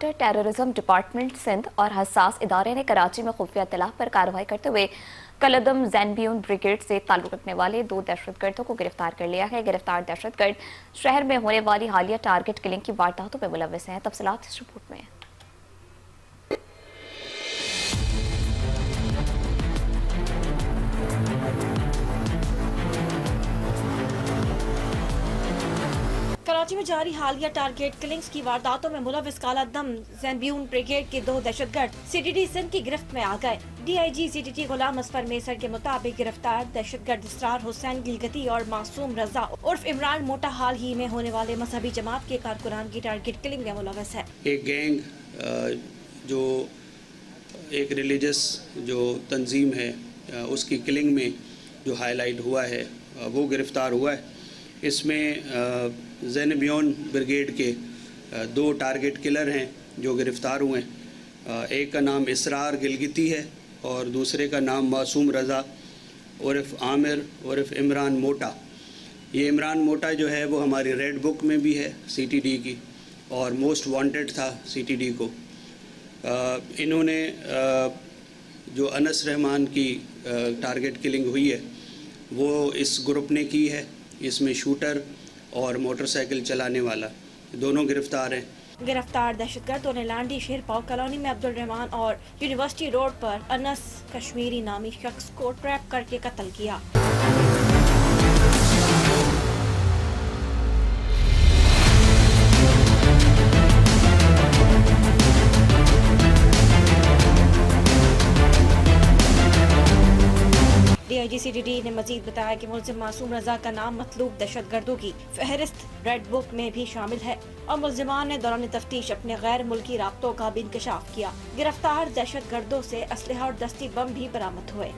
Counter terrorism department Sindh और हसास इदारे ने कराची में खुफिया इत्तला पर कार्रवाई करते हुए कलदम ज़ैनबियून ब्रिगेड से ताल्लुक रखने वाले 2 दहशतगर्दों को गिरफ्तार कर लिया है। गिरफ्तार दहशतगर्द शहर में होने वाली हालिया टारगेट किलिंग की वारदातों में मुलव्विस हैं। तफसीलात इस रिपोर्ट में। कराची में जारी हालिया टारगेट किलिंग्स की वारदातों में मुलव्विस कलदम ज़ैनबियून ब्रिगेड के 2 दहशतगर्द सीटीडी सिंध की गिरफ्त में आ गए। डीआईजी सीटीटी गुलाम असफर मेसर के मुताबिक गिरफ्तार दहशतगर्द इसरार हुसैन गिलगती और मासूम रजा उर्फ इमरान मोटा हाल ही में होने वाले मजहबी जमात के कारकुनान की टारगेट किलिंग में मुलव्विस है। एक गैंग जो एक रिलीजियस जो तंजीम है उसकी किलिंग में जो हाईलाइट हुआ है वो गिरफ्तार हुआ है। इसमें ज़ैनबियून ब्रिगेड के 2 टारगेट किलर हैं जो गिरफ़्तार हुए हैं। एक का नाम इसरार गिलगिती है और दूसरे का नाम मासूम रज़ा उर्फ आमिर उर्फ इमरान मोटा। ये इमरान मोटा जो है वो हमारी रेड बुक में भी है सीटीडी की और मोस्ट वांटेड था सीटीडी को। इन्होंने जो अनस रहमान की टारगेट किलिंग हुई है वो इस ग्रुप ने की है। इसमें शूटर और मोटरसाइकिल चलाने वाला दोनों गिरफ्तार हैं। गिरफ्तार दहशतगर्दों ने लांडी शेर पाव कॉलोनी में अब्दुल रहमान और यूनिवर्सिटी रोड पर अनस कश्मीरी नामी शख्स को ट्रैप करके कत्ल किया। डीआईजी सीटीडी ने मजीद बताया कि मुलजिम मासूम रजा का नाम मतलूब दहशतगर्दों की फहरिस्त रेड बुक में भी शामिल है और मुलजिमान ने दौरान तफ्तीश अपने गैर मुल्की राब्तों का भी इंकशाफ किया। गिरफ्तार दहशतगर्दों से असलहा और दस्ती बम भी बरामद हुए।